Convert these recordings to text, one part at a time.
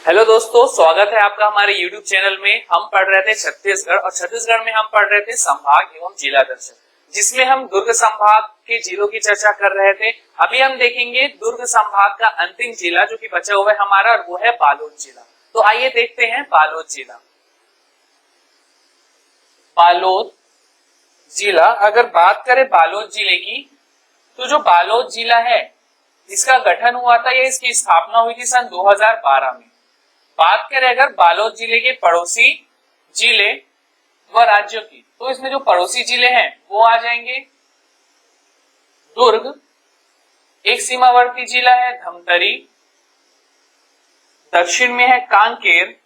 Hello दोस्तों, स्वागत है आपका हमारे YouTube चैनल में। हम पढ़ रहे थे छत्तीसगढ़ और छत्तीसगढ़ में हम पढ़ रहे थे संभाग एवं जिला दर्शन, जिसमें हम दुर्ग संभाग के जिलों की चर्चा कर रहे थे। अभी हम देखेंगे दुर्ग संभाग का अंतिम जिला जो कि बचा हुआ है हमारा, और वो है बालोद जिला। तो आइए देखते हैं बालोद जिला। बालोद जिला, अगर बात करें बालोद जिले की, तो जो बालोद जिला है इसका गठन हुआ था या इसकी स्थापना हुई थी सन 2012 में। बात करें अगर बालोद जिले के पड़ोसी जिले व राज्यों की, तो इसमें जो पड़ोसी जिले हैं वो आ जाएंगे दुर्ग, एक सीमावर्ती जिला है धमतरी, दक्षिण में है कांकेर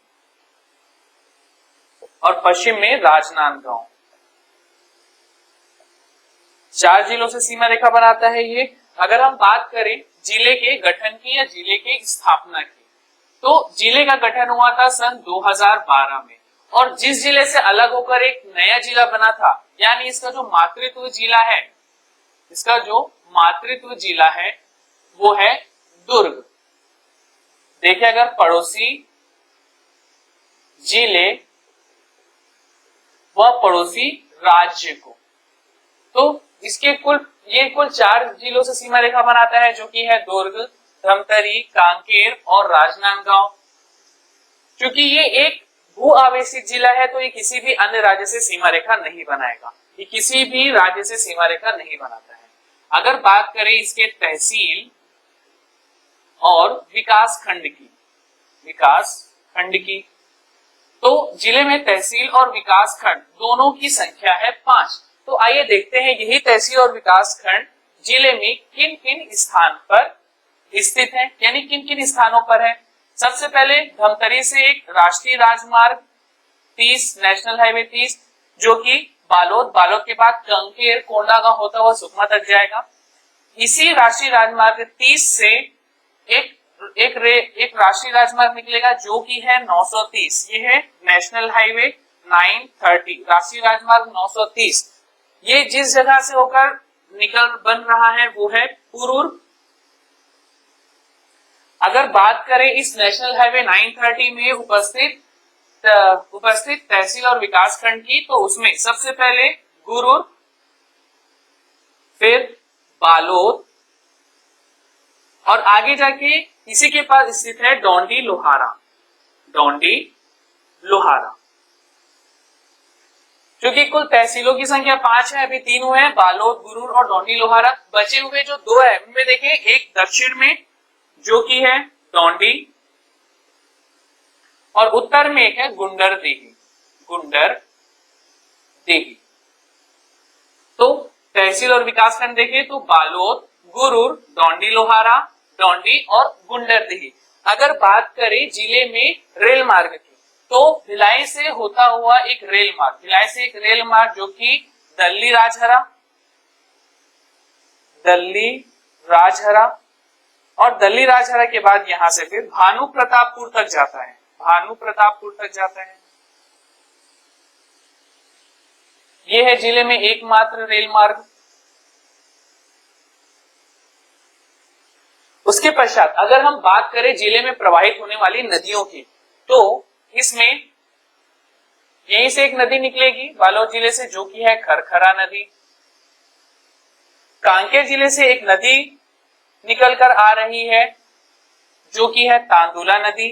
और पश्चिम में राजनांदगांव। 4 जिलों से सीमा रेखा बनाता है ये। अगर हम बात करें जिले के गठन की या जिले के स्थापना की, तो जिले का गठन हुआ था सन 2012 में, और जिस जिले से अलग होकर एक नया जिला बना था, यानी इसका जो मातृत्व जिला है वो है दुर्ग। देखिए, अगर पड़ोसी जिले व पड़ोसी राज्य को, तो इसके कुल 4 जिलों से सीमा रेखा बनाता है, जो कि है दुर्ग, धमतरी, कांकेर और राजनांदगांव। क्योंकि ये एक भू आवेशित जिला है, तो ये किसी भी अन्य राज्य से सीमा रेखा नहीं बनाएगा, ये किसी भी राज्य से सीमा रेखा नहीं बनाता है। अगर बात करें इसके तहसील और विकास खंड की, तो जिले में तहसील और विकास खंड दोनों की संख्या है 5। तो आइए देखते हैं यही तहसील और विकास खंड जिले में किन किन स्थान पर स्थित है, यानी किन किन स्थानों पर है। सबसे पहले धमतरी से एक राष्ट्रीय राजमार्ग 30, नेशनल हाईवे 30, जो कि बालोद के बाद कांकेर, कोंडागांव होता हुआ सुकमा तक जाएगा। इसी राष्ट्रीय राजमार्ग 30 से एक राष्ट्रीय राजमार्ग निकलेगा जो कि है 930, ये है नेशनल हाईवे 930, राष्ट्रीय राजमार्ग 930। ये जिस जगह से होकर बन रहा है वो है पुरूर। अगर बात करें इस नेशनल हाईवे 930 में उपस्थित तहसील और विकास खंड की, तो उसमें सबसे पहले गुरूर, फिर बालोद, और आगे जाके इसी के पास स्थित है डोंडी लोहारा। क्योंकि कुल तहसीलों की संख्या 5 है, अभी 3 हुए हैं, बालोद, गुरूर और डोंडी लोहारा। बचे हुए जो 2 है उनमें देखें, एक दक्षिण में जो कि है डोंडी, और उत्तर में एक है गुंडरदेही। तो तहसील और विकास खंड देखें तो बालोद, गुरूर, डोंडी लोहारा, डोंडी और गुंडरदेही। अगर बात करें जिले में रेल मार्ग की, तो भिलाई से होता हुआ एक रेल मार्ग जो कि दल्ली राजहरा, और दल्ली राजहरा के बाद यहां से फिर भानु प्रतापपुर तक जाता है। यह है जिले में एकमात्र रेल मार्ग। उसके पश्चात अगर हम बात करें जिले में प्रवाहित होने वाली नदियों की, तो इसमें यहीं से एक नदी निकलेगी बालोद जिले से, जो कि है खरखरा नदी। कांकेर जिले से एक नदी निकलकर आ रही है जो कि है तांदुला नदी।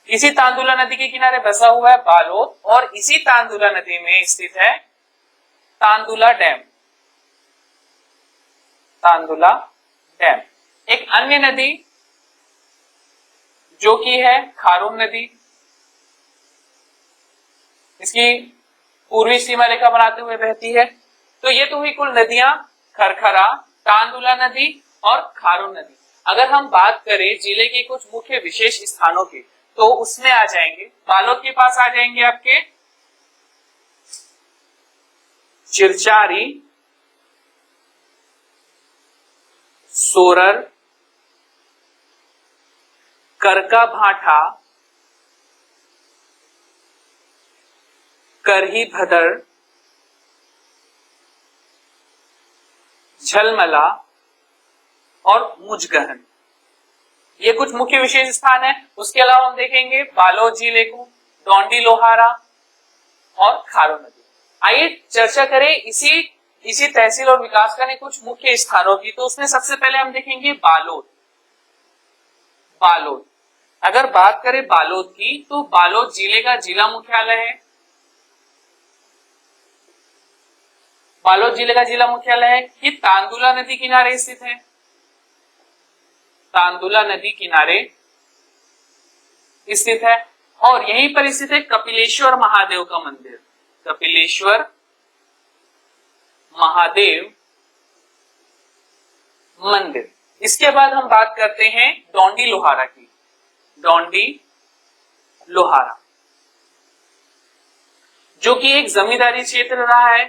इसी तांदुला नदी के किनारे बसा हुआ है बालोद, और इसी तांदुला नदी में स्थित है तांदुला डैम। एक अन्य नदी जो कि है खारून नदी, इसकी पूर्वी सीमा रेखा बनाते हुए बहती है। तो ये तो हुई कुल नदियां, खरखरा, तांदुला नदी और खारून नदी। अगर हम बात करें जिले के कुछ मुख्य विशेष स्थानों की, तो उसमें आ जाएंगे, बालोद के पास आ जाएंगे आपके चिरचारी, सोरर, करका भाटा, करही भदर, झलमला और मुजगहन। ये कुछ मुख्य विशेष स्थान है। उसके अलावा हम देखेंगे बालोद जिले को, डोंडी लोहारा और खारो नदी। आइए चर्चा करें इसी तहसील और विकासखंड के कुछ मुख्य स्थानों की। तो उसमें सबसे पहले हम देखेंगे बालोद। बालोद, अगर बात करें बालोद की, तो बालोद जिले का जिला मुख्यालय है। बालोद जिले का जिला मुख्यालय है। ये तांदुला नदी किनारे स्थित है। तांदुला नदी किनारे स्थित है और यहीं पर स्थित है कपिलेश्वर महादेव का मंदिर। कपिलेश्वर महादेव मंदिर। इसके बाद हम बात करते हैं डोंडी लोहारा की। डोंडी लोहारा जो कि एक जमींदारी क्षेत्र रहा है।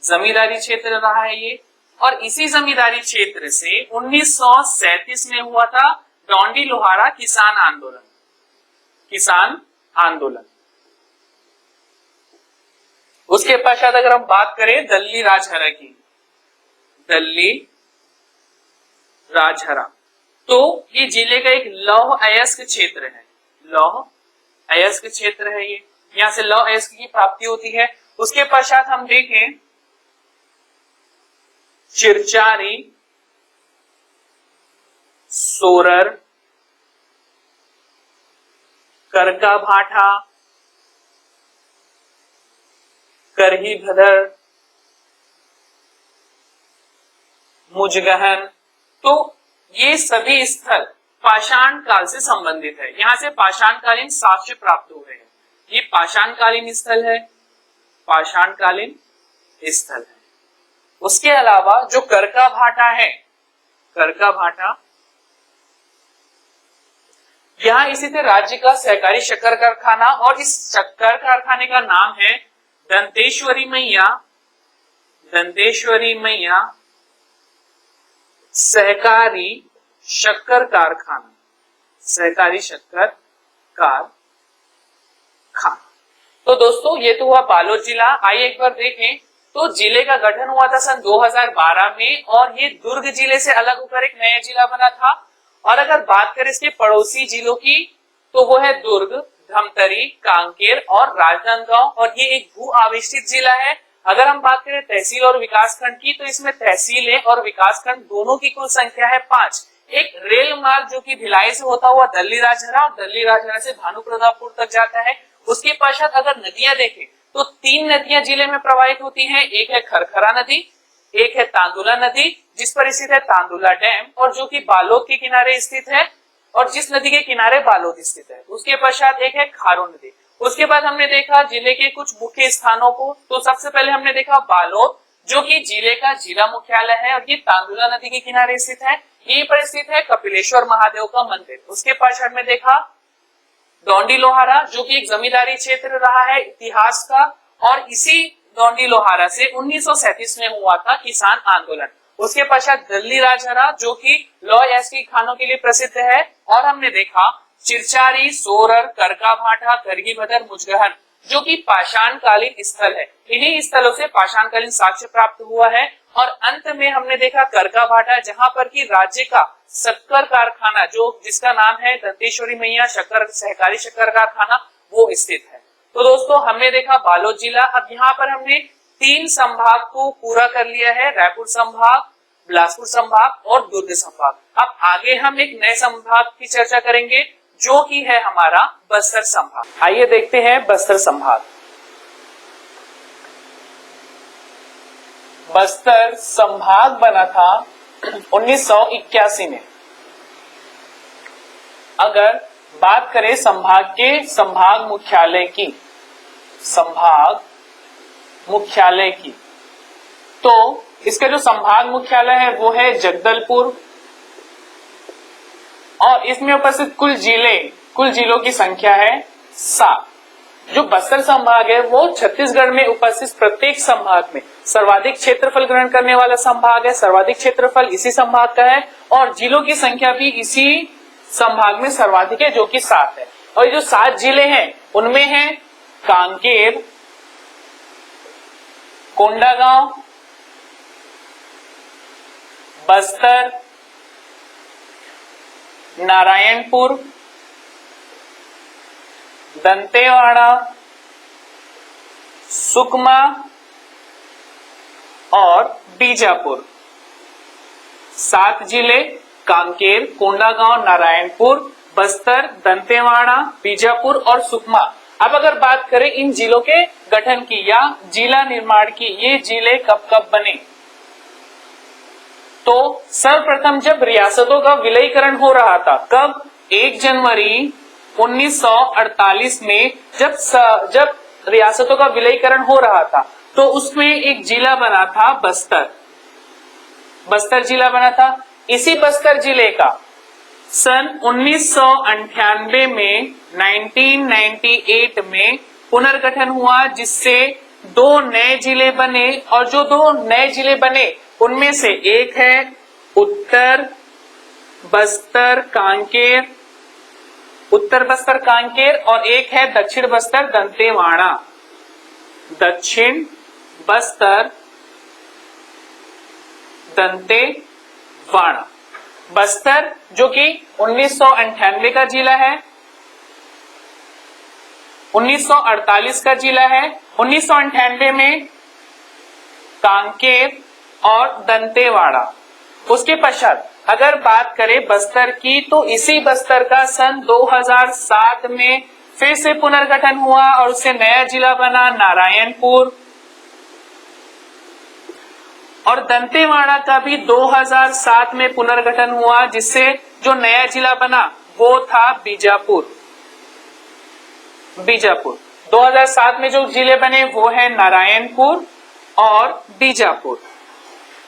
जमींदारी क्षेत्र रहा है ये, और इसी जमींदारी क्षेत्र से 1937 में हुआ था डोंडी लोहारा किसान आंदोलन। किसान आंदोलन। उसके पश्चात अगर हम बात करें दल्ली राजहरा की, दल्ली राजहरा, तो ये जिले का एक लौह अयस्क क्षेत्र है। लौह अयस्क क्षेत्र है ये, यहां से लौह अयस्क की प्राप्ति होती है। उसके पश्चात हम देखें चिरचारी, सोरर, करका भाटा, करही भदर, मुजगहन, तो ये सभी स्थल पाषाण काल से संबंधित है। यहां से पाषाणकालीन साक्ष्य प्राप्त हुए हैं। ये पाषाणकालीन स्थल है, पाषाणकालीन स्थल है। उसके अलावा जो करका भाटा है, करका भाटा, यहां स्थित है राज्य का सहकारी शक्कर कारखाना, और इस शक्कर कारखाने का नाम है दंतेश्वरी मैया, दंतेश्वरी मैया सहकारी शक्कर कारखाना, सहकारी शक्कर कारखाना। तो दोस्तों ये तो हुआ बालोद जिला। आइए एक बार देखें, तो जिले का गठन हुआ था सन 2012 में, और ये दुर्ग जिले से अलग होकर एक नया जिला बना था। और अगर बात करें इसके पड़ोसी जिलों की, तो वो है दुर्ग, धमतरी, कांकेर और राजनांदगांव, और ये एक भू आविष्टित जिला है। अगर हम बात करें तहसील और विकासखंड की, तो इसमें तहसीलें और विकासखंड दोनों की कुल संख्या है 5। एक रेल मार्ग जो कि भिलाई से होता हुआ दल्ली राजहरा, और दल्ली राजहरा से भानुप्रतापपुर तक जाता है। उसके पश्चात अगर नदियां देखें, तो 3 नदियां जिले में प्रवाहित होती हैं। एक है खरखरा नदी, एक है तांदुला नदी जिस पर स्थित है तांदुला डैम, और जो कि बालोद के किनारे स्थित है, और जिस नदी के किनारे बालोद स्थित है। उसके पश्चात एक है खारो नदी। उसके बाद हमने देखा जिले के कुछ मुख्य स्थानों को। तो सबसे पहले हमने देखा बालोद जो कि जिले का जिला मुख्यालय है, और ये तांदुला नदी के किनारे स्थित है। यहीं पर स्थित है कपिलेश्वर महादेव का मंदिर। उसके पश्चात में देखा डोंडी लोहारा जो कि एक जमींदारी क्षेत्र रहा है इतिहास का, और इसी डोंडी लोहारा से 1937 में हुआ था किसान आंदोलन। उसके पश्चात दल्ली राजहरा जो कि लौह अयस्क की खानों के लिए प्रसिद्ध है, और हमने देखा चिरचारी, सोरर, करका भाटा, करगी भदर, मुजगहन जो कि पाषाणकालीन स्थल है। इन्हीं स्थलों से पाषाणकालीन साक्ष्य प्राप्त हुआ है। और अंत में हमने देखा करका भाटा, जहां पर की राज्य का शक्कर कारखाना जो जिसका नाम है दंतेश्वरी मैया शक्कर सहकारी शक्कर कारखाना, वो स्थित है। तो दोस्तों हमने देखा बालोद जिला। अब यहाँ पर हमने 3 संभाग को पूरा कर लिया है, रायपुर संभाग, बिलासपुर संभाग और दुर्ग संभाग। अब आगे हम एक नए संभाग की चर्चा करेंगे जो कि है हमारा बस्तर संभाग। आइए देखते हैं बस्तर संभाग। बस्तर संभाग बना था 1981 में। अगर बात करें संभाग के संभाग मुख्यालय की, संभाग मुख्यालय की, तो इसका जो संभाग मुख्यालय है वो है जगदलपुर, और इसमें उपस्थित कुल जिलों की संख्या है 7। जो बस्तर संभाग है वो छत्तीसगढ़ में उपस्थित प्रत्येक संभाग में सर्वाधिक क्षेत्रफल ग्रहण करने वाला संभाग है। सर्वाधिक क्षेत्रफल इसी संभाग का है, और जिलों की संख्या भी इसी संभाग में सर्वाधिक है जो कि 7 है। और ये जो 7 जिले हैं उनमें है कांकेर, कोंडागांव, बस्तर, नारायणपुर, दंतेवाड़ा, सुकमा और बीजापुर। 7 जिले कांकेर, कोंडागांव, नारायणपुर, बस्तर, दंतेवाड़ा, बीजापुर और सुकमा। अब अगर बात करें इन जिलों के गठन की या जिला निर्माण की, ये जिले कब कब बने, तो सर्वप्रथम जब रियासतों का विलयीकरण हो रहा था, कब? 1 जनवरी 1948 में जब रियासतों का विलयीकरण हो रहा था, तो उसमें एक जिला बना था बस्तर। बस्तर जिला बना था। इसी बस्तर जिले का सन 1998 में 1998 में पुनर्गठन हुआ, जिससे 2 नए जिले बने। और जो 2 नए जिले बने उनमें से एक है उत्तर बस्तर कांकेर, उत्तर बस्तर कांकेर, और एक है दक्षिण बस्तर दंतेवाड़ा। दक्षिण बस्तर दंतेवाड़ा। बस्तर जो कि 1998 का जिला है, 1948 का जिला है, 1998 में कांकेर और दंतेवाड़ा। उसके पश्चात अगर बात करें बस्तर की, तो इसी बस्तर का सन 2007 में फिर से पुनर्गठन हुआ और उससे नया जिला बना नारायणपुर। और दंतेवाड़ा का भी 2007 में पुनर्गठन हुआ, जिससे जो नया जिला बना वो था बीजापुर। बीजापुर 2007 में जो जिले बने वो है नारायणपुर और बीजापुर।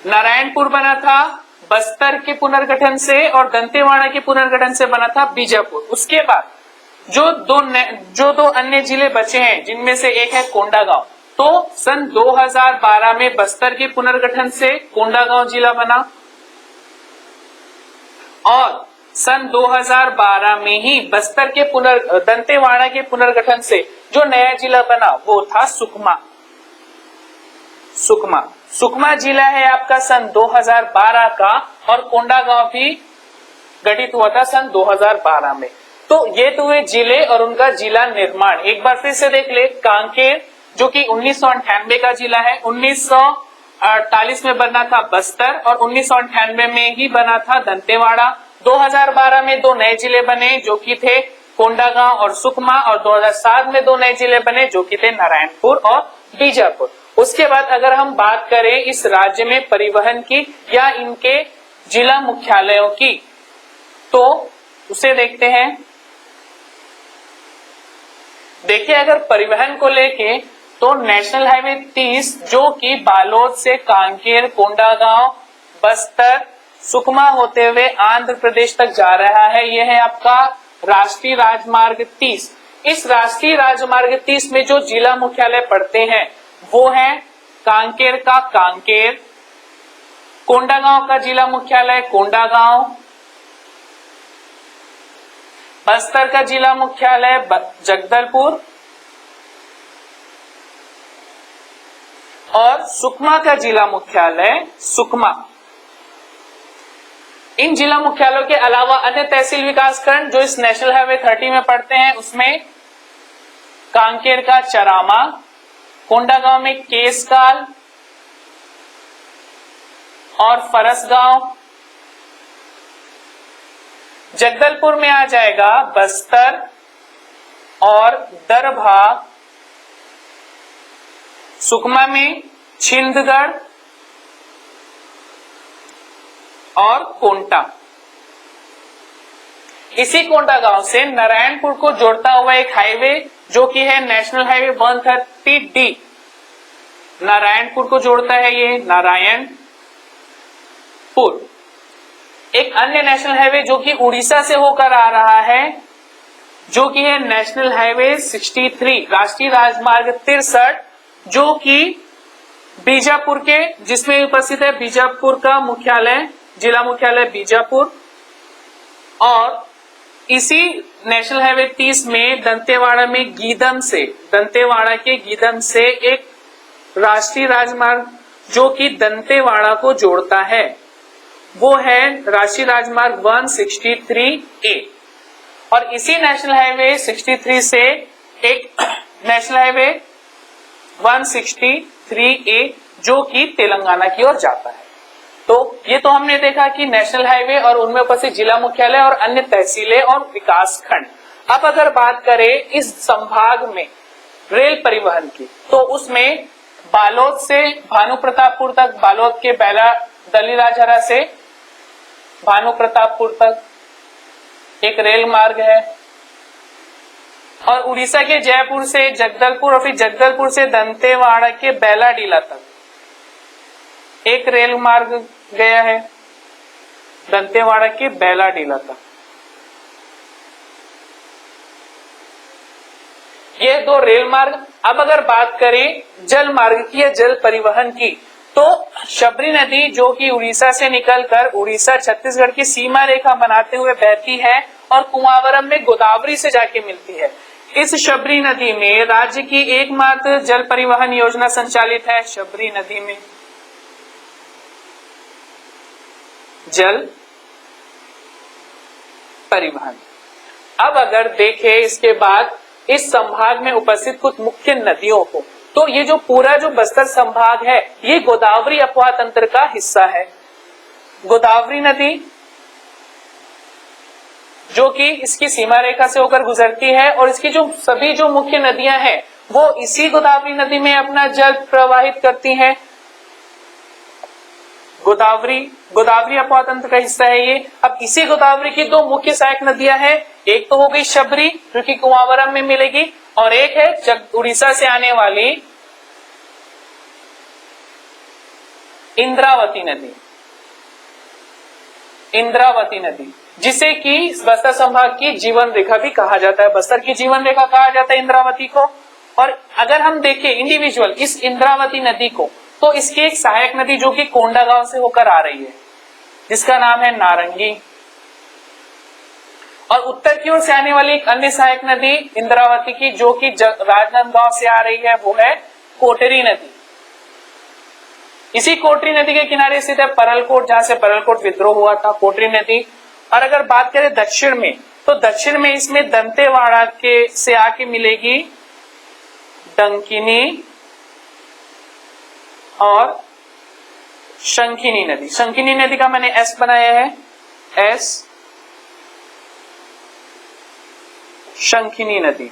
नारायणपुर बना था बस्तर के पुनर्गठन से और दंतेवाड़ा के पुनर्गठन से बना था बीजापुर। उसके बाद जो दो अन्य जिले बचे हैं, जिनमें से एक है कोंडागांव, तो सन 2012 में बस्तर के पुनर्गठन से कोंडागांव जिला बना और सन 2012 में ही बस्तर के दंतेवाड़ा के पुनर्गठन से जो नया जिला बना वो था सुकमा। सुकमा जिला है आपका सन 2012 का और कोंडागांव भी गठित हुआ था सन 2012 में। तो ये तो हुए जिले और उनका जिला निर्माण। एक बार फिर से देख ले, कांकेर जो कि 1998 का जिला है, 1948 में बना था बस्तर और 1998 में ही बना था दंतेवाड़ा। 2012 में 2 नए जिले बने जो कि थे कोंडागांव और सुकमा, और 2007 में 2 नए जिले बने जो कि थे नारायणपुर और बीजापुर। उसके बाद अगर हम बात करें इस राज्य में परिवहन की या इनके जिला मुख्यालयों की, तो उसे देखते हैं। देखिए, अगर परिवहन को लेके तो नेशनल हाईवे 30 जो कि बालोद से कांकेर, कोंडागांव, बस्तर, सुकमा होते हुए आंध्र प्रदेश तक जा रहा है, यह है आपका राष्ट्रीय राजमार्ग 30। इस राष्ट्रीय राजमार्ग 30 में जो जिला मुख्यालय पड़ते हैं वो है कांकेर का कांकेर, कोंडागांव का जिला मुख्यालय कोंडागांव, बस्तर का जिला मुख्यालय जगदलपुर और सुकमा का जिला मुख्यालय सुकमा। इन जिला मुख्यालयों के अलावा अन्य तहसील विकास खंड जो इस नेशनल हाईवे 30 में पड़ते हैं, उसमें कांकेर का चरामा, कोंडागांव में केसकाल और फरसगांव, जगदलपुर में आ जाएगा बस्तर और दरभा, सुकमा में छिंदगढ़ और कोंटा। इसी कोंडागांव से नारायणपुर को जोड़ता हुआ एक हाईवे जो कि है नेशनल हाईवे 130D, नारायणपुर को जोड़ता है ये नारायणपुर। एक अन्य नेशनल हाईवे जो कि उड़ीसा से होकर आ रहा है जो कि है नेशनल हाईवे 63, राष्ट्रीय राजमार्ग 63, जो कि बीजापुर के जिसमें उपस्थित है बीजापुर का मुख्यालय, जिला मुख्यालय बीजापुर। और इसी नेशनल हाईवे 30 में दंतेवाड़ा में दंतेवाड़ा के गीदम से एक राष्ट्रीय राजमार्ग जो कि दंतेवाड़ा को जोड़ता है वो है राष्ट्रीय राजमार्ग 163A। और इसी नेशनल हाईवे 63 से एक नेशनल हाईवे 163A जो कि तेलंगाना की ओर जाता है। तो ये तो हमने देखा कि नेशनल हाईवे और उनमें उपस्थित जिला मुख्यालय और अन्य तहसीलें और विकास खंड। अब अगर बात करें इस संभाग में रेल परिवहन की, तो उसमें बालोद से भानु प्रतापपुर तक, बालोद के बेला दलीराजहरा से भानु प्रतापपुर तक एक रेल मार्ग है, और उड़ीसा के जयपुर से जगदलपुर और फिर जगदलपुर से दंतेवाड़ा के बेलाडीला तक एक रेल मार्ग गया है, दंतेवाड़ा के बेलाडीला तक। ये दो रेल मार्ग। अब अगर बात करें जल मार्ग की या जल परिवहन की, तो शबरी नदी जो कि उड़ीसा से निकलकर उड़ीसा छत्तीसगढ़ की सीमा रेखा बनाते हुए बहती है और कुमावरम में गोदावरी से जाके मिलती है। इस शबरी नदी में राज्य की एकमात्र जल परिवहन योजना संचालित है। शबरी नदी में जल परिवहन। अब अगर देखें इसके बाद इस संभाग में उपस्थित कुछ मुख्य नदियों को, तो ये जो पूरा जो बस्तर संभाग है ये गोदावरी अपवाह तंत्र का हिस्सा है। गोदावरी नदी जो कि इसकी सीमा रेखा से होकर गुजरती है और इसकी जो सभी जो मुख्य नदियां हैं वो इसी गोदावरी नदी में अपना जल प्रवाहित करती हैं। गोदावरी अपवाह तंत्र का हिस्सा है ये। अब इसी गोदावरी की दो मुख्य सहायक नदियां हैं, एक तो हो गई शबरी जो कि कुमावरम में मिलेगी, और एक है उड़ीसा से आने वाली इंद्रावती नदी, जिसे कि बस्तर संभाग की जीवन रेखा भी कहा जाता है। बस्तर की जीवन रेखा कहा जाता है इंद्रावती को। और अगर हम देखें इंडिविजुअल इस इंद्रावती नदी को, तो इसकी एक सहायक नदी जो कि कोंडागांव से होकर आ रही है जिसका नाम है नारंगी, और उत्तर की ओर से आने वाली एक अन्य सहायक नदी इंद्रावती की जो कि राजनांदगांव से आ रही है वो है कोटरी नदी। इसी कोटरी नदी के किनारे स्थित है परलकोट, जहां से परलकोट विद्रोह हुआ था, कोटरी नदी। और अगर बात करें दक्षिण में, तो दक्षिण में इसमें दंतेवाड़ा के से आके मिलेगी डंकिनी और शंखिनी नदी। शंखिनी नदी का मैंने एस बनाया है, एस शंखिनी नदी।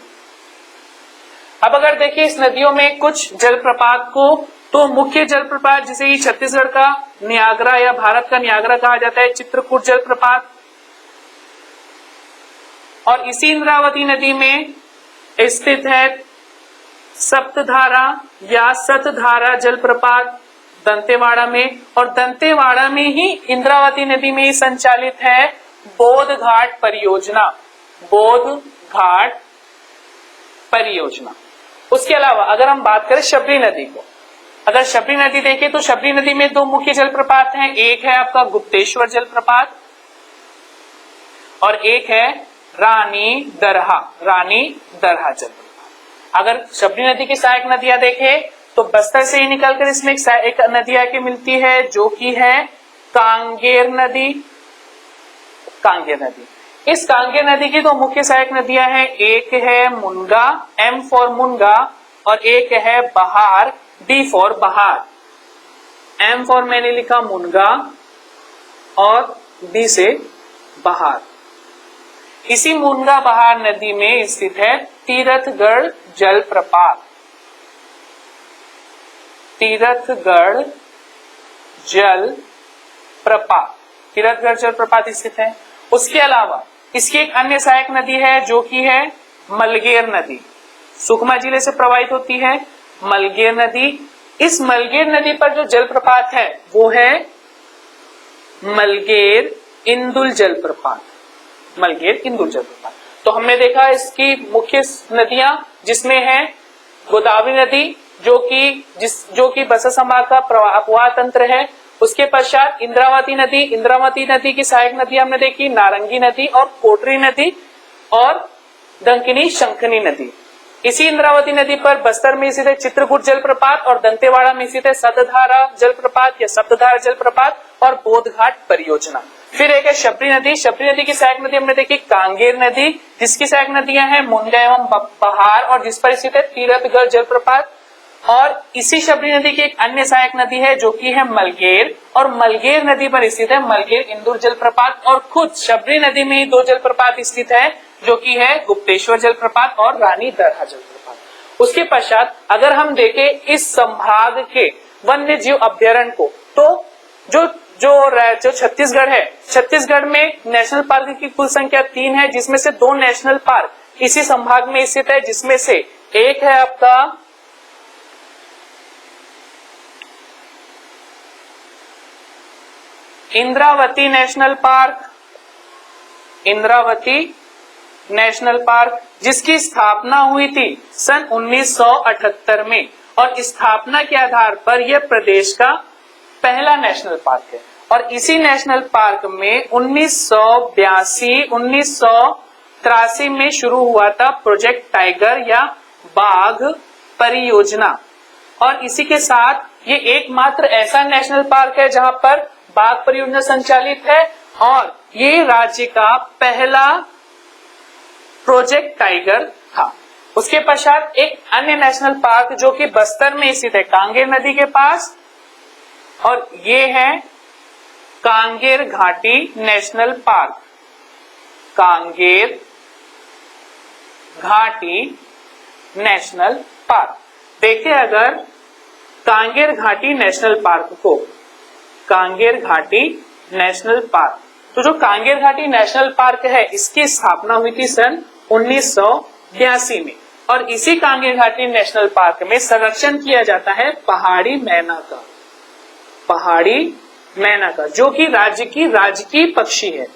अब अगर देखिए इस नदियों में कुछ जलप्रपात को, तो मुख्य जलप्रपात जिसे ही छत्तीसगढ़ का नियाग्रा या भारत का नियाग्रा कहा जाता है, चित्रकूट जलप्रपात। और इसी इंद्रावती नदी में स्थित है सप्तधारा या सतधारा जलप्रपात दंतेवाड़ा में, और दंतेवाड़ा में ही इंद्रावती नदी में ही संचालित है बोध घाट परियोजना, बोध घाट परियोजना। उसके अलावा अगर हम बात करें शबरी नदी को, अगर शबरी नदी देखें तो शबरी नदी में दो मुख्य जलप्रपात हैं, एक है आपका गुप्तेश्वर जलप्रपात और एक है रानी दरहा जलप्रपात। अगर शबरी नदी की सहायक नदियां देखें तो बस्तर से ही निकलकर इसमें एक नदी आके मिलती है जो कि है कांगेर नदी। इस कांगेर नदी की दो मुख्य सहायक नदियां हैं, एक है मुनगा, एम फॉर मुनगा, और एक है बहार, डी फॉर बहार। एम फॉर मैंने लिखा मुनगा और डी से बहार। इसी मुनगा बहार नदी में स्थित है तीरथगढ़ जलप्रपात। तीरथगढ़ जलप्रपात स्थित है। उसके अलावा इसकी एक अन्य सहायक नदी है जो कि है मलगेर नदी, सुकमा जिले से प्रवाहित होती है मलगेर नदी। इस मलगेर नदी पर जो जलप्रपात है वो है मलगेर इंदुल जलप्रपात। तो हमने देखा इसकी मुख्य नदियां जिसमें है गोदावरी नदी जो कि बस्तर संभाग का अपवाह तंत्र है। उसके पश्चात इंद्रावती नदी की सहायक नदी हमने देखी नारंगी नदी और कोटरी नदी और डंकिनी शंखनी नदी। इसी इंद्रावती नदी पर बस्तर में स्थित है चित्रकूट जलप्रपात और दंतेवाड़ा में स्थित है सप्तधारा जलप्रपात या सप्तधारा जलप्रपात और बोधघाट परियोजना। फिर एक है शबरी नदी। शबरी नदी की सहायक नदी हमने देखी कांगेर नदी, जिसकी सहायक नदियां हैं मुंडा एवं पहाड़ और जिस पर स्थित है तीरथगढ़ जलप्रपात। और इसी शबरी नदी की एक अन्य सहायक नदी है जो कि है मलगेर, और मलगेर नदी पर स्थित है मलगेर इंदुर जलप्रपात। और खुद शबरी नदी में ही दो जलप्रपात स्थित है जो कि है गुप्तेश्वर जलप्रपात और रानी दरहा जलप्रपात। उसके पश्चात अगर हम देखें इस संभाग के वन्य जीव अभ्यारण्य को, तो जो छत्तीसगढ़ है, छत्तीसगढ़ में नेशनल पार्क की कुल संख्या 3 है, जिसमें से 2 नेशनल पार्क इसी संभाग में स्थित है, जिसमें से एक है आपका Indravati national park, Indravati national park, जिसकी स्थापना हुई थी सन 1978 में, और स्थापना के आधार पर यह प्रदेश का पहला नेशनल पार्क है। और इसी नेशनल पार्क में 1982-1983 में शुरू हुआ था प्रोजेक्ट टाइगर या बाघ परियोजना। और इसी के साथ ये एकमात्र ऐसा नेशनल पार्क है जहां पर बाघ परियोजना संचालित है, और ये राज्य का पहला प्रोजेक्ट टाइगर था। उसके पश्चात एक अन्य नेशनल पार्क जो कि बस्तर में स्थित है कांगेर नदी के पास, और ये है कांगेर घाटी नेशनल पार्क, कांगेर घाटी नेशनल पार्क। देखिए अगर कांगेर घाटी नेशनल पार्क को, कांगेर घाटी नेशनल पार्क, तो जो कांगेर घाटी नेशनल पार्क है इसकी स्थापना हुई थी सन 1982 में, और इसी कांगेर घाटी नेशनल पार्क में संरक्षण किया जाता है पहाड़ी मैना का, पहाड़ी मैना का, जो कि राज्य की राजकीय पक्षी है।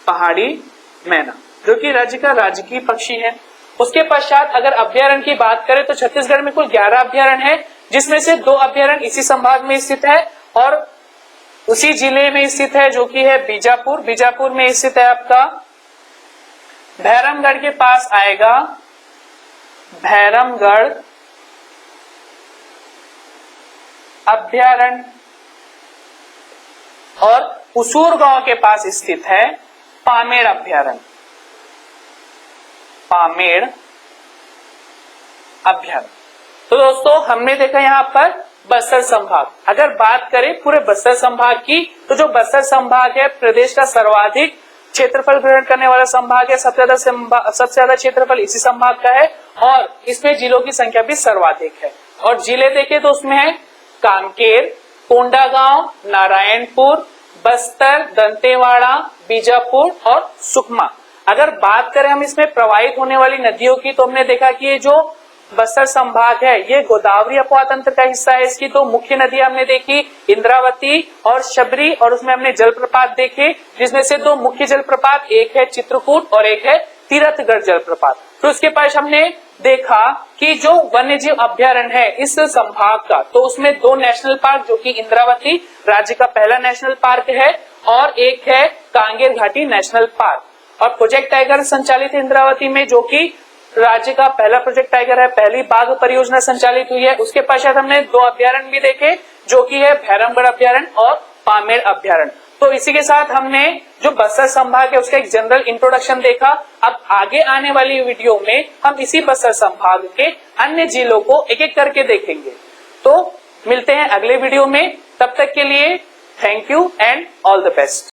पहाड़ी मैना जो कि राज्य का राजकीय पक्षी है। उसके पश्चात अगर अभ्यारण्य की बात करें तो छत्तीसगढ़ में कुल 11 अभ्यारण्य है, जिसमें से 2 अभ्यारण्य इसी संभाग में स्थित है और उसी जिले में स्थित है जो कि है बीजापुर। बीजापुर में स्थित है आपका भैरमगढ़ के पास आएगा भैरमगढ़ अभ्यारण्य, और उसूर गांव के पास स्थित है पामेड़ अभ्यारण्य, पामेड़ अभ्यारण्य। तो दोस्तों हमने देखा यहाँ पर बस्तर संभाग। अगर बात करें पूरे बस्तर संभाग की, तो जो बस्तर संभाग है प्रदेश का सर्वाधिक क्षेत्रफल ग्रहण करने वाला संभाग है। सबसे ज्यादा क्षेत्रफल इसी संभाग का है, और इसमें जिलों की संख्या भी सर्वाधिक है। और जिले देखें तो उसमें है कांकेर, कोंडागांव, नारायणपुर, बस्तर, दंतेवाड़ा, बीजापुर और सुकमा। अगर बात करें हम इसमें प्रवाहित होने वाली नदियों की, तो हमने देखा कि ये जो बस्तर संभाग है ये गोदावरी अपवाह तंत्र का हिस्सा है। इसकी 2 मुख्य नदियां हमने देखी, इंद्रावती और शबरी, और उसमें हमने जलप्रपात देखे, जिसमें से 2 मुख्य जलप्रपात, एक है चित्रकूट और एक है तीरथगढ़ जलप्रपात। तो उसके पास हमने देखा कि जो वन्य जीव अभ्यारण्य है इस संभाग का, तो उसमें 2 नेशनल पार्क जो कि इंद्रावती राज्य का पहला नेशनल पार्क है, और एक है कांगेर घाटी नेशनल पार्क। और प्रोजेक्ट टाइगर संचालित है इंद्रावती में, जो कि राज्य का पहला प्रोजेक्ट टाइगर है, पहली बाघ परियोजना संचालित हुई है। उसके पश्चात हमने 2 अभ्यारण्य भी देखे जो कि है भैरमगढ़ अभ्यारण्य और पामेड़ अभ्यारण्य। तो इसी के साथ हमने जो बस्तर संभाग है उसका एक जनरल इंट्रोडक्शन देखा। अब आगे आने वाली वीडियो में हम इसी बस्तर संभाग के अन्य जिलों को एक एक करके देखेंगे। तो मिलते हैं अगले वीडियो में, तब तक के लिए thank you and all the best.